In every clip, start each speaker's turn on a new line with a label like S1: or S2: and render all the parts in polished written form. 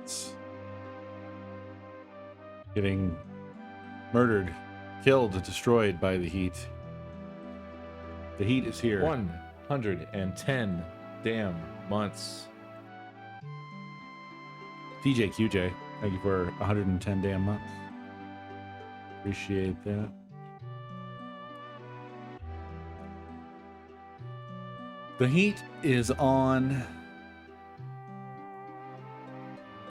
S1: It's getting murdered, killed, destroyed by the heat. The heat is here.
S2: 110 damn months.
S1: TJ QJ, thank you for 110 damn months. Appreciate that. The heat is on.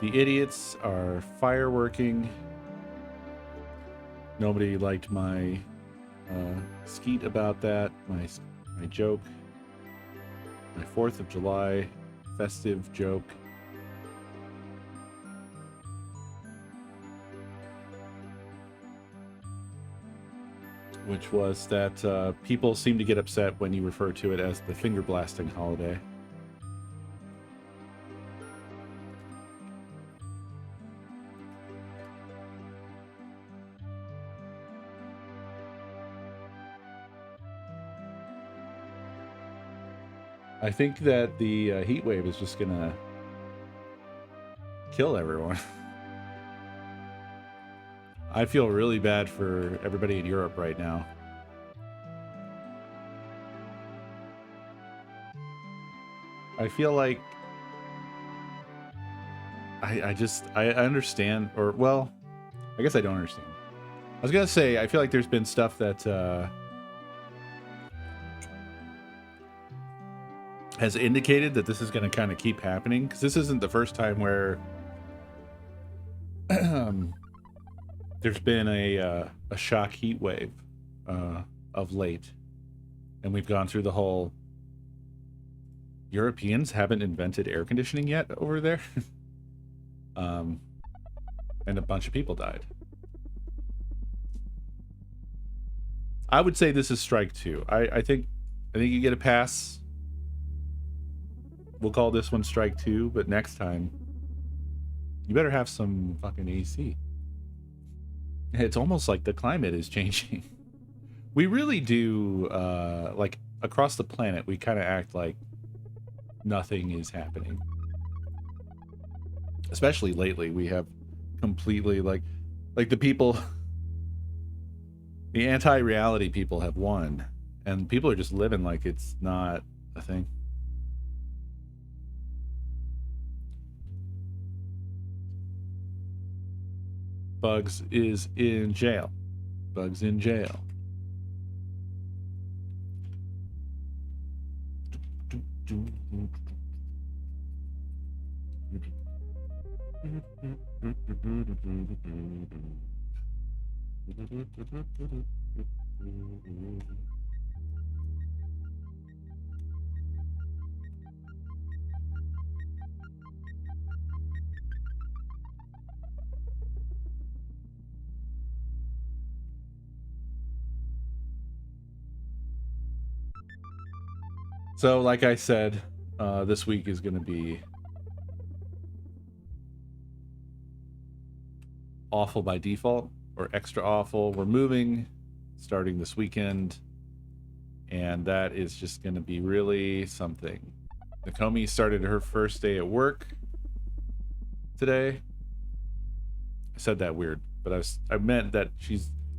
S1: The idiots are fireworking. Nobody liked my skeet about that. My joke. My 4th of July festive joke. Which was that people seem to get upset when you refer to it as the finger blasting holiday. I think that the heat wave is just gonna kill everyone. I feel really bad for everybody in Europe right now. I feel like I understand, or well, I guess I don't understand. I was gonna say I feel like there's been stuff that has indicated that this is going to kind of keep happening, because this isn't the first time where there's been a shock heat wave of late, and we've gone through the whole Europeans haven't invented air conditioning yet over there. And a bunch of people died. I would say this is strike 2. I think you get a pass. We'll call this one strike 2, but next time you better have some fucking AC. It's almost like the climate is changing. We really do, like across the planet, we kind of act like nothing is happening. Especially lately, we have completely like the people, the anti-reality people have won, and people are just living like it's not a thing. Bugs is in jail. Bugs in jail. So, like I said, this week is going to be awful by default, or extra awful. We're moving starting this weekend, and that is just going to be really something. Nakomi started her first day at work today. I said that weird, but I meant that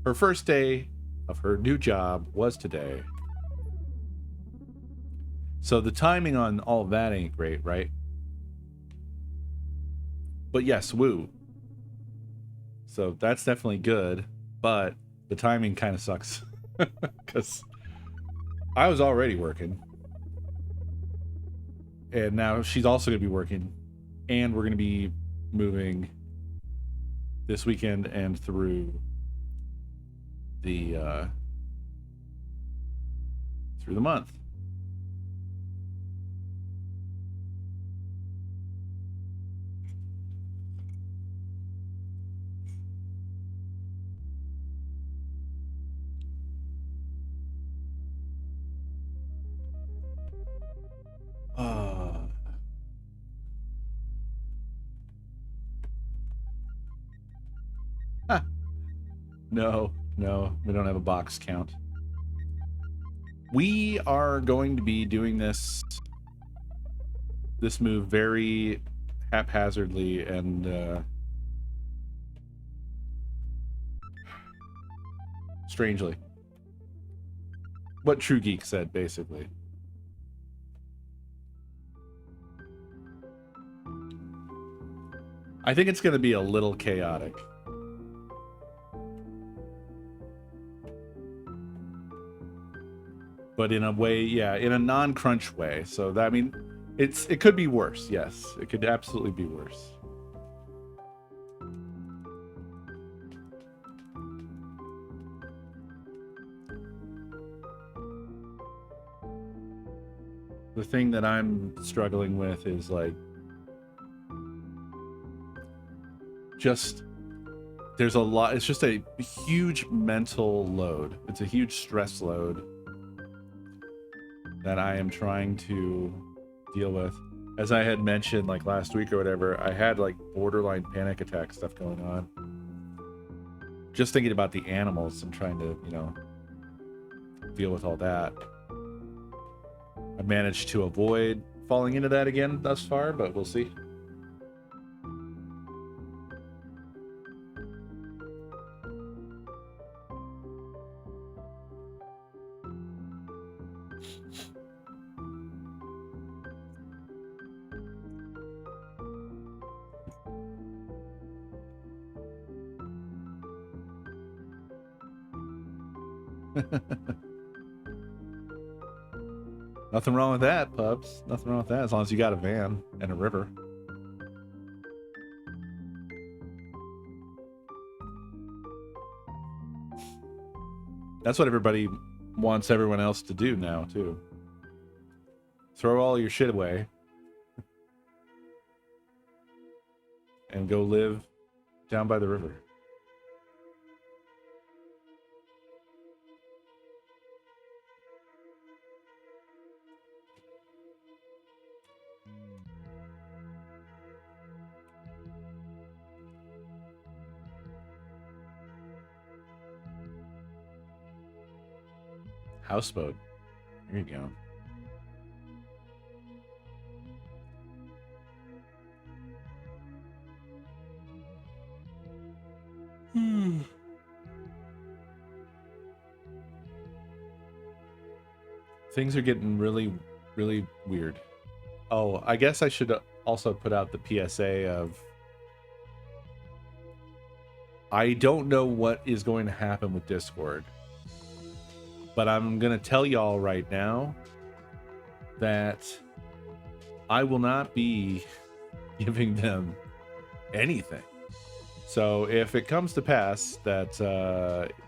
S1: her first day of her new job was today. So the timing on all of that ain't great, right? But yes, woo. So that's definitely good, but the timing kind of sucks. Because I was already working. And now she's also going to be working. And we're going to be moving this weekend and through the month. No, we don't have a box count. We are going to be doing this move very haphazardly and strangely. What True Geek said, basically. I think it's going to be a little chaotic. But in a way, yeah, in a non-crunch way. So that, I mean, it could be worse. Yes, it could absolutely be worse. The thing that I'm struggling with is like just there's a lot. It's just a huge mental load. It's a huge stress load that I am trying to deal with. As I had mentioned like last week or whatever, I had like borderline panic attack stuff going on. Just thinking about the animals and trying to, you know, deal with all that. I managed to avoid falling into that again thus far, but we'll see. Nothing wrong with that, pups. Nothing wrong with that, as long as you got a van and a river. That's what everybody wants everyone else to do now, too. Throw all your shit away. And go live down by the river. Houseboat. There you go. Things are getting really, really weird. Oh, I guess I should also put out the PSA of I don't know what is going to happen with Discord. But I'm going to tell y'all right now that I will not be giving them anything. So if it comes to pass that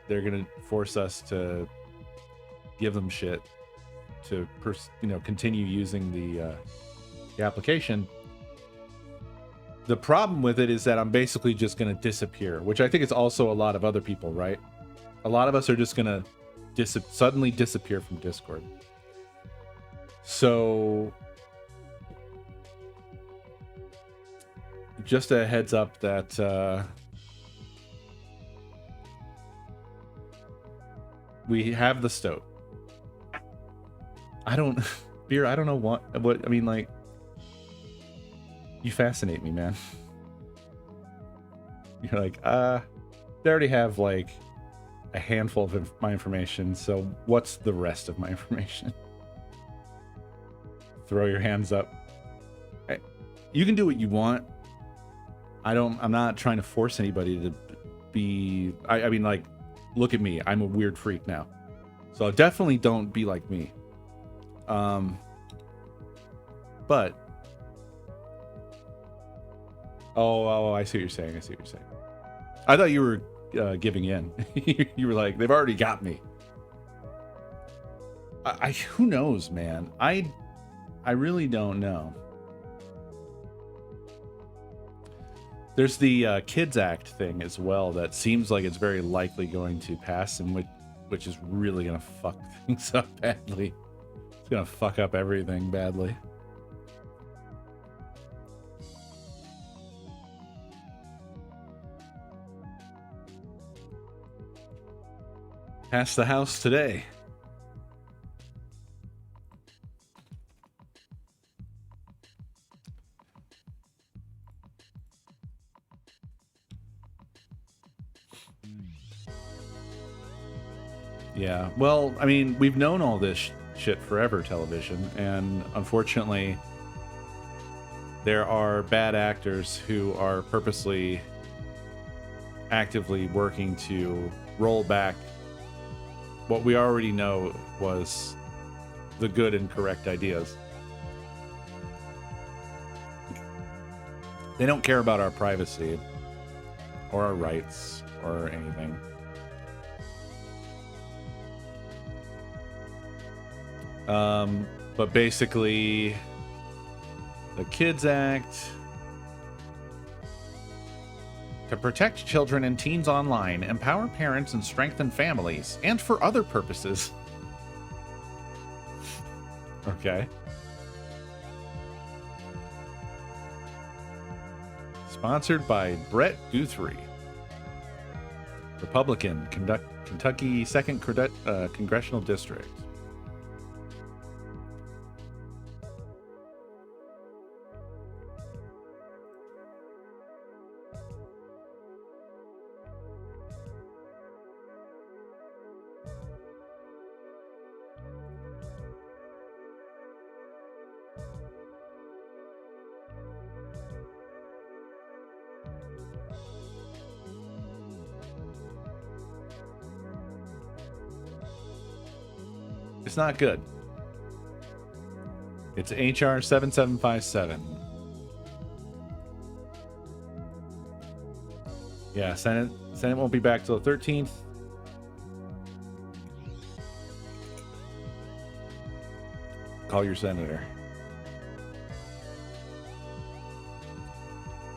S1: they're going to force us to give them shit to continue using the application, the problem with it is that I'm basically just going to disappear, which I think is also a lot of other people, right? A lot of us are just going to suddenly disappear from Discord. So just a heads up that we have the stoat. Beer, I don't know what I mean, like, you fascinate me, man. You're like, they already have like a handful of my information, so what's the rest of my information? Throw your hands up. You can do what you want. I'm not trying to force anybody to be, I mean, like, look at me. I'm a weird freak now. So definitely don't be like me. But oh, I see what you're saying. I thought you were giving in. You were like, they've already got me. Who knows, man? I really don't know. There's the Kids Act thing as well that seems like it's very likely going to pass, and which is really gonna fuck things up badly. It's gonna fuck up everything badly. Pass the house today. Yeah, well, I mean, we've known all this shit forever, television, and unfortunately, there are bad actors who are purposely, actively working to roll back what we already know was the good and correct ideas. They don't care about our privacy or our rights or anything. But basically, the Kids Act to protect children and teens online, empower parents, and strengthen families, and for other purposes. Okay. Sponsored by Brett Guthrie, Republican, Kentucky 2nd Congressional District. It's not good. It's HR 7757. Yeah, Senate won't be back till the 13th. Call your senator.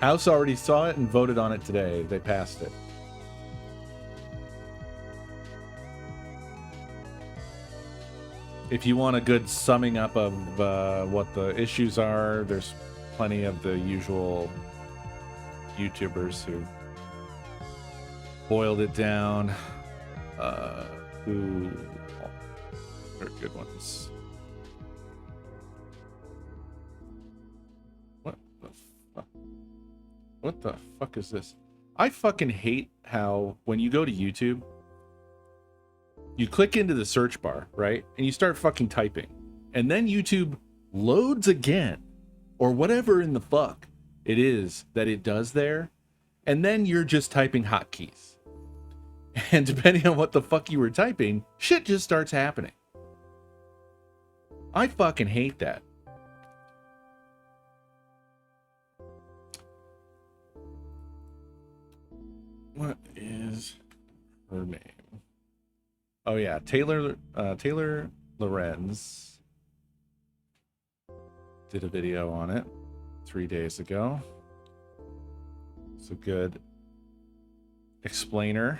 S1: House already saw it and voted on it today. They passed it. If you want a good summing up of what the issues are, there's plenty of the usual YouTubers who boiled it down. Who are good ones. What the fuck? What the fuck is this? I fucking hate how when you go to YouTube, you click into the search bar, right? And you start fucking typing. And then YouTube loads again. Or whatever in the fuck it is that it does there. And then you're just typing hotkeys. And depending on what the fuck you were typing, shit just starts happening. I fucking hate that. What is her name? Oh yeah, Taylor Lorenz did a video on it 3 days ago. It's a good explainer.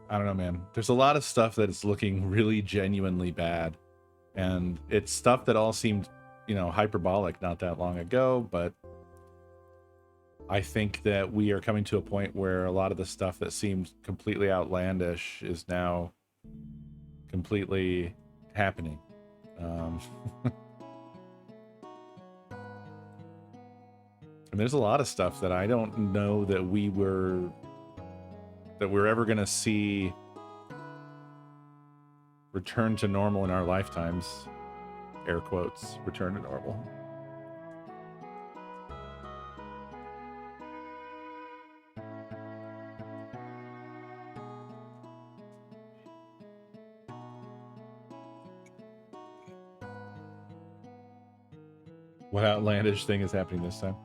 S1: I don't know, man. There's a lot of stuff that is looking really genuinely bad. And it's stuff that all seemed, you know, hyperbolic not that long ago, but I think that we are coming to a point where a lot of the stuff that seemed completely outlandish is now completely happening. And there's a lot of stuff that I don't know that we're ever going to see return to normal in our lifetimes. Air quotes, return to normal. What outlandish thing is happening this time?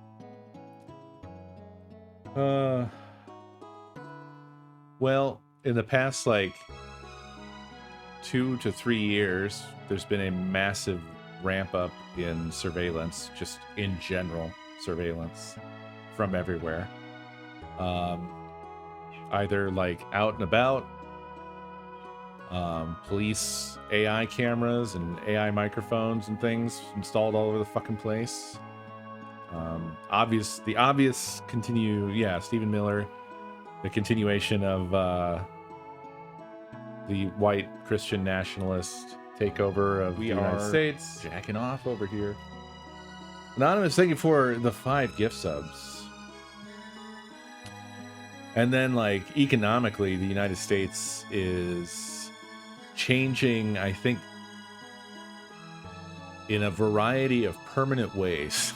S1: Well, in the past, like 2 to 3 years, there's been a massive ramp up in surveillance, just in general surveillance from everywhere. Either like out and about, police AI cameras and AI microphones and things installed all over the fucking place. The obvious Stephen Miller, the continuation of the white Christian nationalist takeover of the United States.
S2: Jacking off over here.
S1: Anonymous, thank you for the 5 gift subs. And then, like, economically, the United States is changing, I think, in a variety of permanent ways.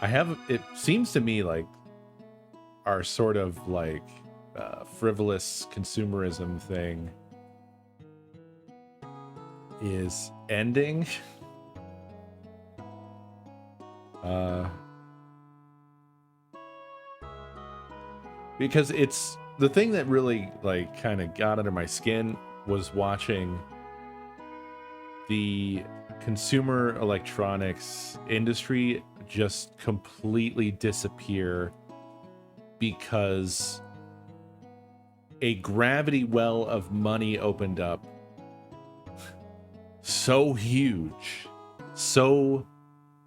S1: It seems to me like our sort of like frivolous consumerism thing is ending. Because it's the thing that really like kind of got under my skin was watching the consumer electronics industry just completely disappear because a gravity well of money opened up so huge, so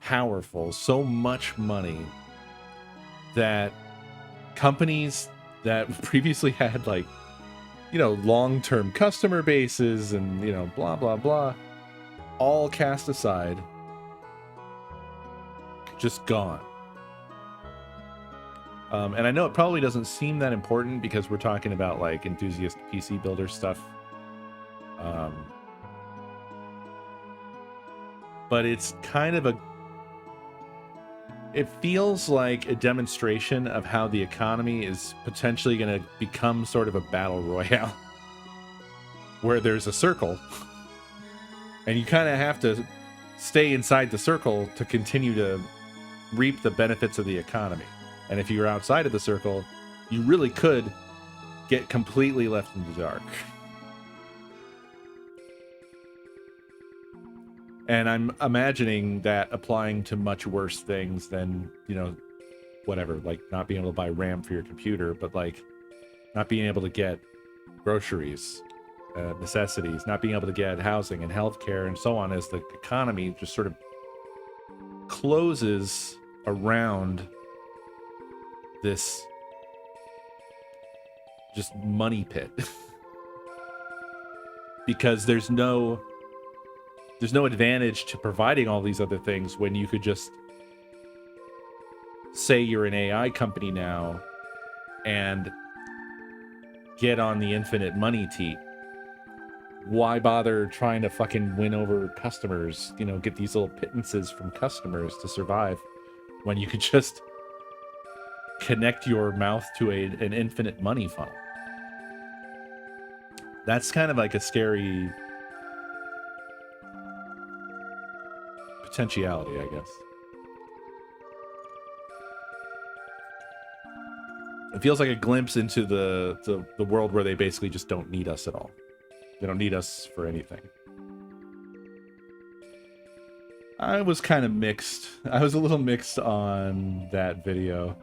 S1: powerful, so much money that companies that previously had like, you know, long-term customer bases and, you know, blah, blah, blah, all cast aside, just gone. And I know it probably doesn't seem that important because we're talking about like enthusiast PC builder stuff. But it's kind of it feels like a demonstration of how the economy is potentially going to become sort of a battle royale where there's a circle and you kind of have to stay inside the circle to continue to reap the benefits of the economy. And if you're outside of the circle, you really could get completely left in the dark. And I'm imagining that applying to much worse things than, you know, whatever, like not being able to buy RAM for your computer, but like not being able to get groceries, necessities, not being able to get housing and healthcare and so on, as the economy just sort of closes around this just money pit. Because there's no advantage to providing all these other things when you could just say you're an AI company now and get on the infinite money teat. Why bother trying to fucking win over customers, you know, get these little pittances from customers to survive when you could just connect your mouth to an infinite money funnel? That's kind of like a scary potentiality, I guess. It feels like a glimpse into the world where they basically just don't need us at all. They don't need us for anything. I was kind of mixed. I was a little mixed on that video.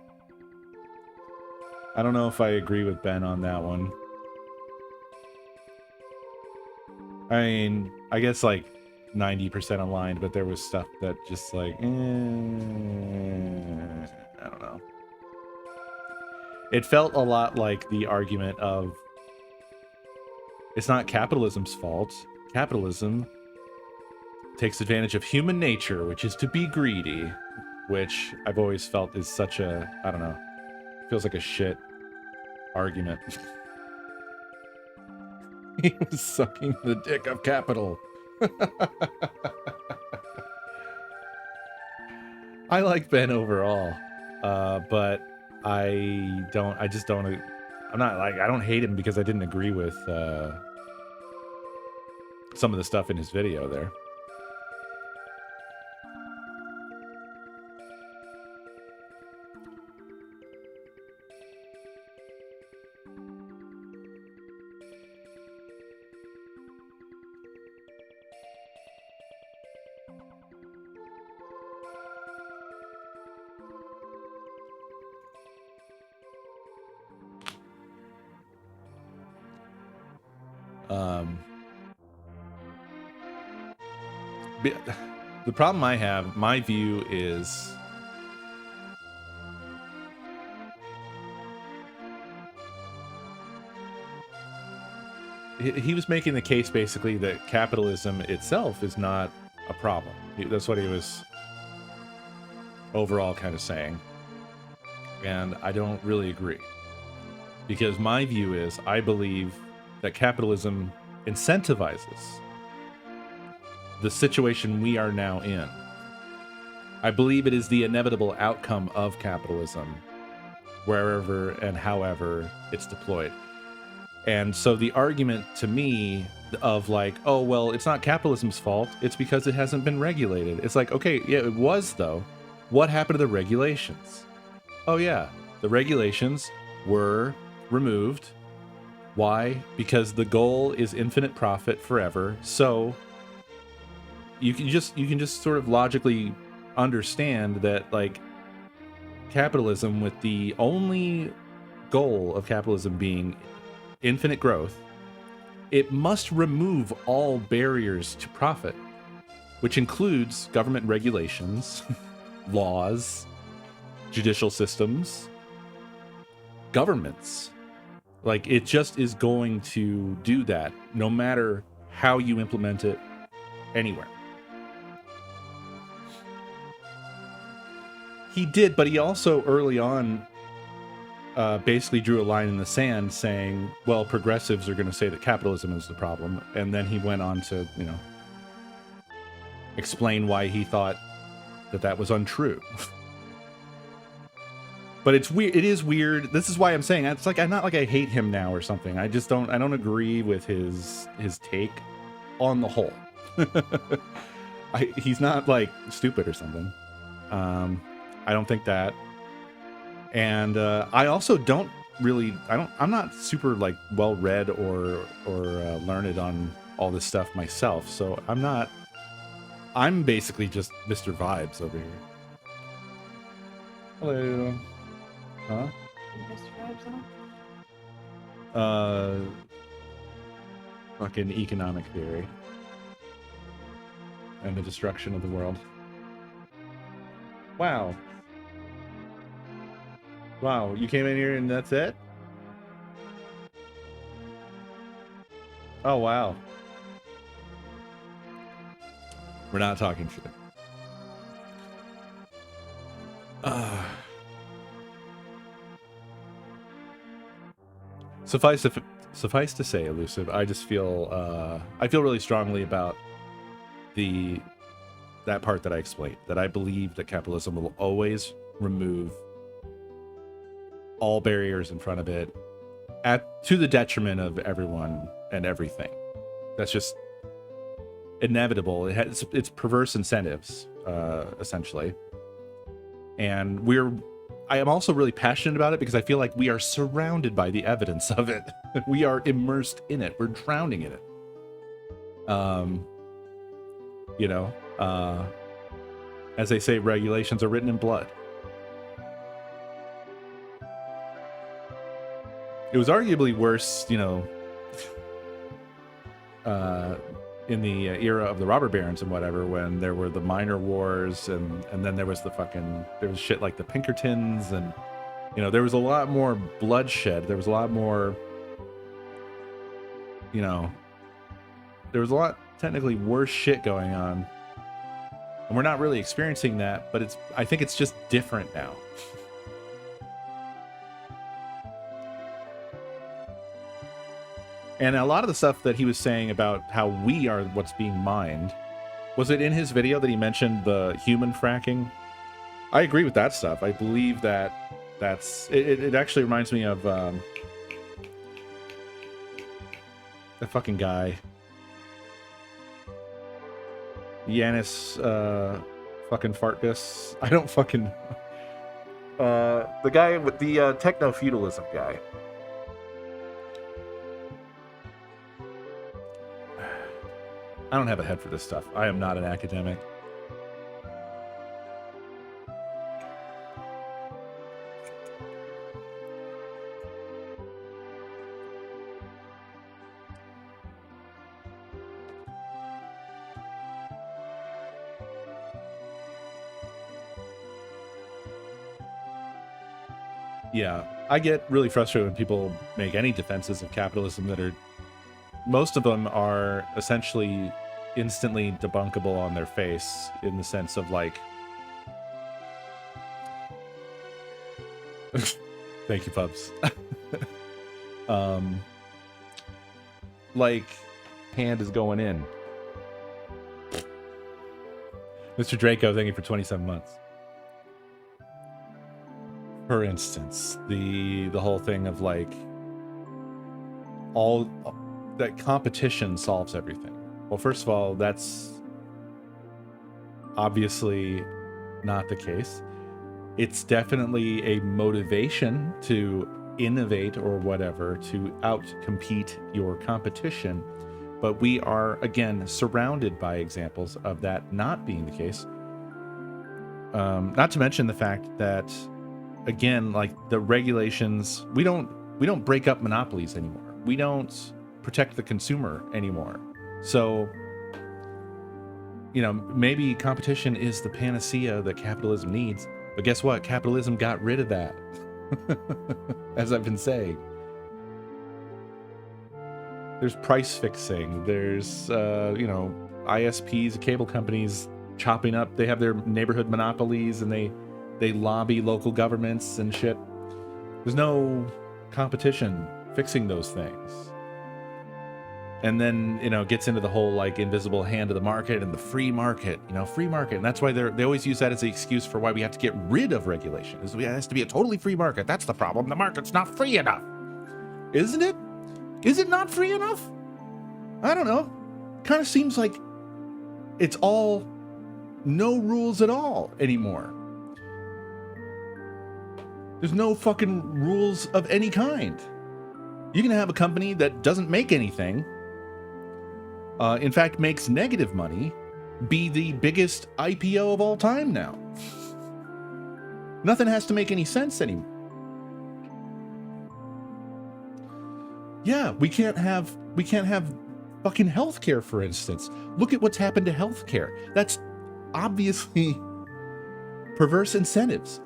S1: I don't know if I agree with Ben on that one. I mean, I guess like 90% aligned, but there was stuff that just like, I don't know. It felt a lot like the argument of, it's not capitalism's fault. Capitalism takes advantage of human nature, which is to be greedy, which I've always felt is such a, I don't know, feels like a shit argument. He was sucking the dick of capital. I like Ben overall, but I don't hate him because I didn't agree with some of the stuff in his video there. The problem I have, my view is he was making the case basically that capitalism itself is not a problem. That's what he was overall kind of saying. And I don't really agree. Because my view is I believe that capitalism incentivizes the situation we are now in. I believe it is the inevitable outcome of capitalism, wherever and however it's deployed. And so the argument to me of like, oh, well, it's not capitalism's fault. It's because it hasn't been regulated. It's like, okay, yeah, it was though. What happened to the regulations? Oh yeah, the regulations were removed. Why? Because the goal is infinite profit forever. So you can just sort of logically understand that like capitalism, with the only goal of capitalism being infinite growth, it must remove all barriers to profit, which includes government regulations, laws, judicial systems, governments. Like, it just is going to do that no matter how you implement it anywhere. He did, but he also early on basically drew a line in the sand saying, well, progressives are going to say that capitalism is the problem. And then he went on to, explain why he thought that that was untrue. But it's weird. It is weird. This is why I'm saying it's like, I'm not like I hate him now or something. I don't agree with his take on the whole. He's not like stupid or something. I don't think that. And I also don't really, I'm not super like well read or learned on all this stuff myself. So I'm basically just Mr. Vibes over here. Hello. Huh?
S3: Mr. Vibes on?
S1: Fucking economic theory. And the destruction of the world. Wow. Wow, you came in here and that's it? Oh, wow. We're not talking shit. Suffice to say, Elusive, I just feel I feel really strongly about that part that I explained, that I believe that capitalism will always remove all barriers in front of it to the detriment of everyone and everything. That's just inevitable. It's perverse incentives, essentially. And I am also really passionate about it because I feel like we are surrounded by the evidence of it. We are immersed in it. We're drowning in it. As they say, regulations are written in blood. It was arguably worse, in the era of the robber barons and whatever, when there were the minor wars and then there was there was shit like the Pinkertons, and there was a lot more bloodshed. There was a lot more, there was a lot technically worse shit going on, and we're not really experiencing that, but I think it's just different now. And a lot of the stuff that he was saying about how we are what's being mined, was it in his video that he mentioned the human fracking? I agree with that stuff. I believe that it actually reminds me of that fucking guy. Yanis fucking Fartbus. I don't fucking the guy with the techno-feudalism guy. I don't have a head for this stuff. I am not an academic. Yeah, I get really frustrated when people make any defenses of capitalism that are, most of them are essentially instantly debunkable on their face, in the sense of like, thank you, Pubs. Like,
S2: Hand is going in.
S1: Mr. Draco, thank you for 27 months. For instance, the whole thing of like, all that competition solves everything. Well, first of all, that's obviously not the case. It's definitely a motivation to innovate or whatever, to outcompete your competition. But we are, again, surrounded by examples of that not being the case. Not to mention the fact that, again, like the regulations, we don't break up monopolies anymore. We don't protect the consumer anymore. So, you know, maybe competition is the panacea that capitalism needs. But guess what? Capitalism got rid of that. As I've been saying. There's price fixing. There's, you know, ISPs, cable companies chopping up. They have their neighborhood monopolies and they lobby local governments and shit. There's no competition fixing those things. And then, you know, it gets into the whole like invisible hand of the market and the free market, you know, free market. And that's why they always use that as the excuse for why we have to get rid of regulation. It has to be a totally free market. That's the problem. The market's not free enough. Isn't it? Is it not free enough? I don't know. Kind of seems like it's all no rules at all anymore. There's no fucking rules of any kind. You can have a company that doesn't make anything, in fact, makes negative money, be the biggest IPO of all time now. Nothing has to make any sense anymore. Yeah, we can't have fucking healthcare, for instance. Look at what's happened to healthcare. That's obviously perverse incentives.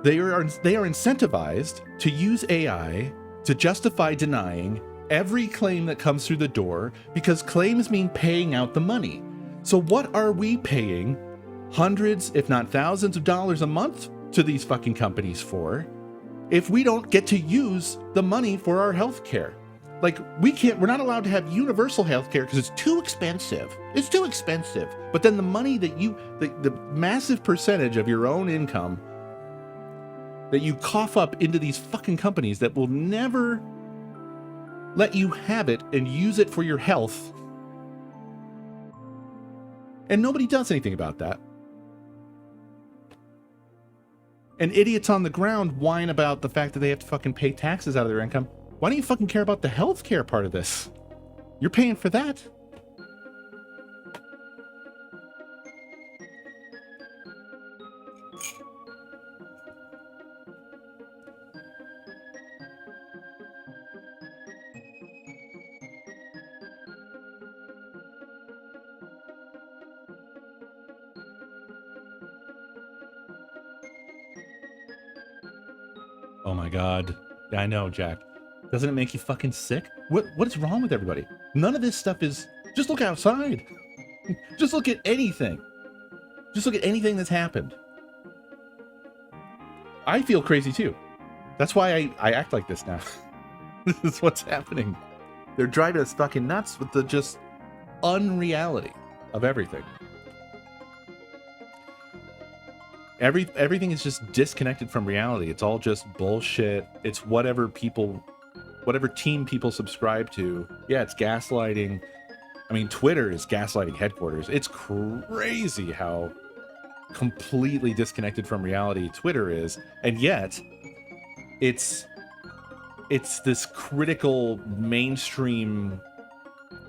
S1: They are incentivized to use AI to justify denying every claim that comes through the door, because claims mean paying out the money. So what are we paying hundreds, if not thousands of dollars a month to these fucking companies for, if we don't get to use the money for our healthcare? Like, we're not allowed to have universal healthcare because it's too expensive. It's too expensive. But then the money that the massive percentage of your own income that you cough up into these fucking companies that will never let you have it and use it for your health. And nobody does anything about that. And idiots on the ground whine about the fact that they have to fucking pay taxes out of their income. Why don't you fucking care about the healthcare part of this? You're paying for that. Oh my God. Yeah, I know, Jack. Doesn't it make you fucking sick? What is wrong with everybody? None of this stuff is... Just look outside. Just look at anything. Just look at anything that's happened. I feel crazy too. That's why I act like this now. This is what's happening. They're driving us fucking nuts with the just unreality of everything. Everything is just disconnected from reality. It's all just bullshit. It's whatever team people subscribe to. Yeah, it's gaslighting. I mean, Twitter is gaslighting headquarters. It's crazy how completely disconnected from reality Twitter is. And yet, it's this critical mainstream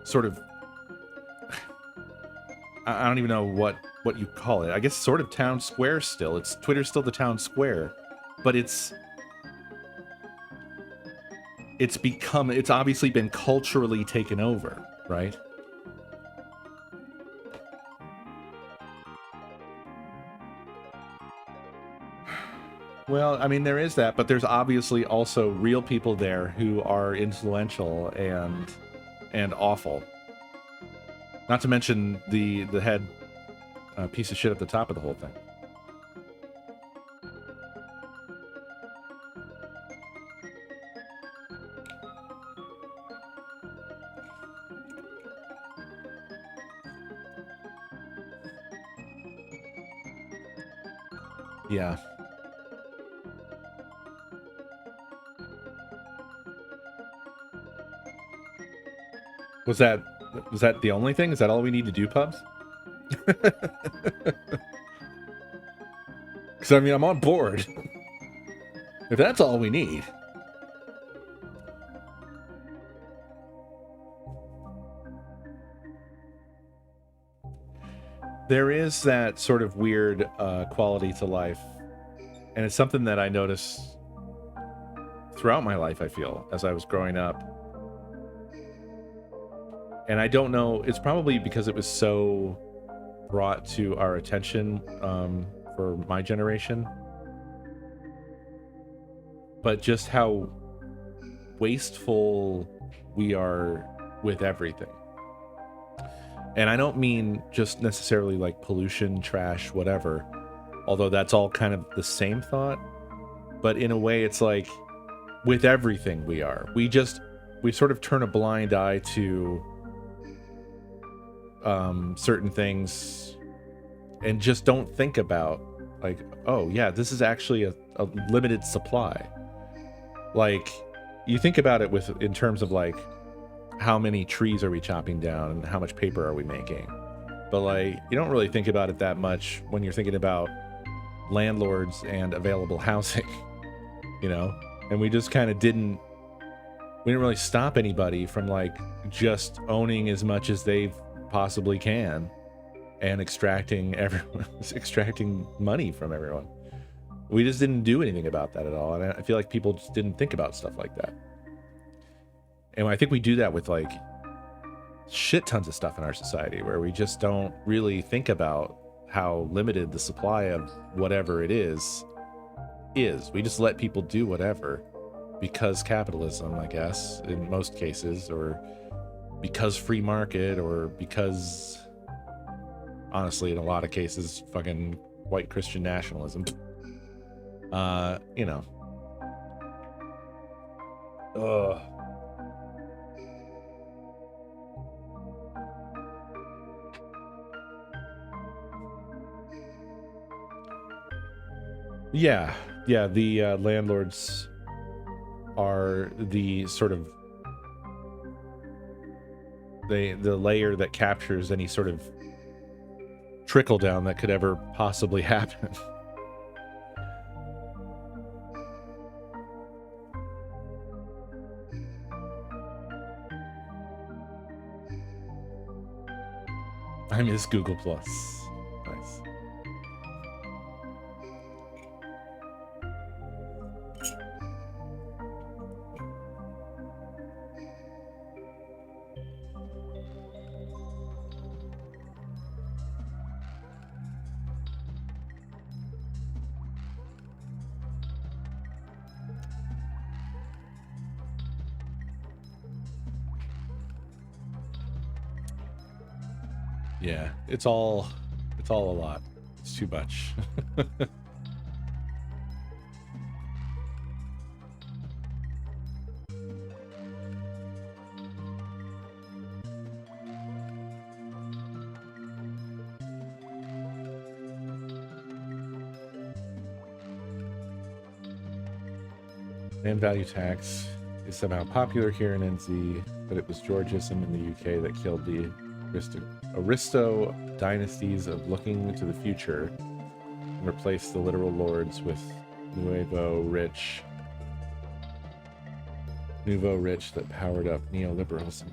S1: sort of... I don't even know what you call it. I guess sort of town square still. Twitter's still the town square, but it's obviously been culturally taken over, right? Well, I mean, there is that, but there's obviously also real people there who are influential and awful. Not to mention the head piece of shit at the top of the whole thing. Yeah. Was that the only thing? Is that all we need to do, Pubs? Because, I mean, I'm on board. If that's all we need. There is that sort of weird quality to life. And it's something that I noticed throughout my life, I feel, as I was growing up. And I don't know, it's probably because it was so brought to our attention for my generation. But just how wasteful we are with everything. And I don't mean just necessarily like pollution, trash, whatever, although that's all kind of the same thought. But in a way, it's like with everything we are. We sort of turn a blind eye to certain things and just don't think about like, oh yeah, this is actually a limited supply. Like, you think about it in terms of like, how many trees are we chopping down and how much paper are we making? But like, you don't really think about it that much when you're thinking about landlords and available housing, you know? And we just kind of we didn't really stop anybody from like just owning as much as they possibly can and extracting money from everyone. We just didn't do anything about that at all. And I feel like people just didn't think about stuff like that. And I think we do that with like shit tons of stuff in our society where we just don't really think about how limited the supply of whatever it is. We just let people do whatever because capitalism, I guess, in most cases, or because free market, or because, honestly, in a lot of cases, fucking white Christian nationalism. You know. Ugh. Yeah, the landlords are the sort of the layer that captures any sort of trickle down that could ever possibly happen. I miss Google Plus. Nice. Yeah, it's all a lot. It's too much. Land value tax is somehow popular here in NZ, but it was Georgism in the UK that killed the Aristo dynasties of looking to the future and replaced the literal lords with nouveau rich that powered up neoliberalism.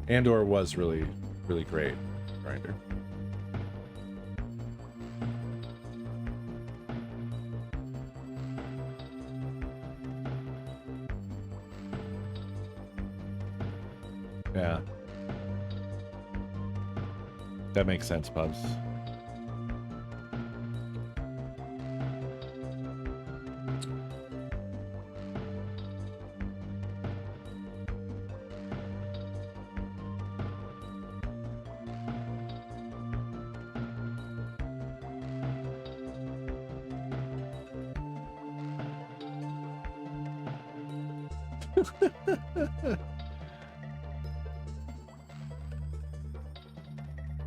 S1: Andor was really, really great, Grinder. Yeah. That makes sense, Pubs.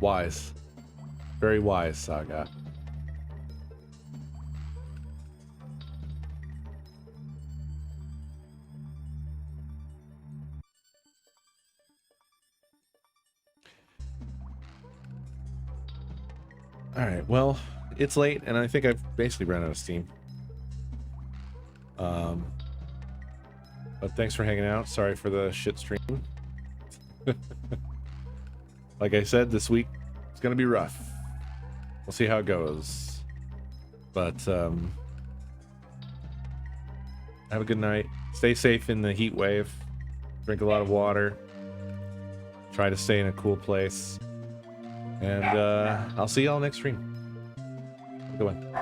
S1: Wise. Very wise, Saga. Alright, well, it's late, and I think I've basically run out of steam. But thanks for hanging out. Sorry for the shit stream. Like I said, this week it's gonna be rough. We'll see how it goes. But have a good night. Stay safe in the heat wave. Drink a lot of water. Try to stay in a cool place. And I'll see y'all next stream. Have a good one.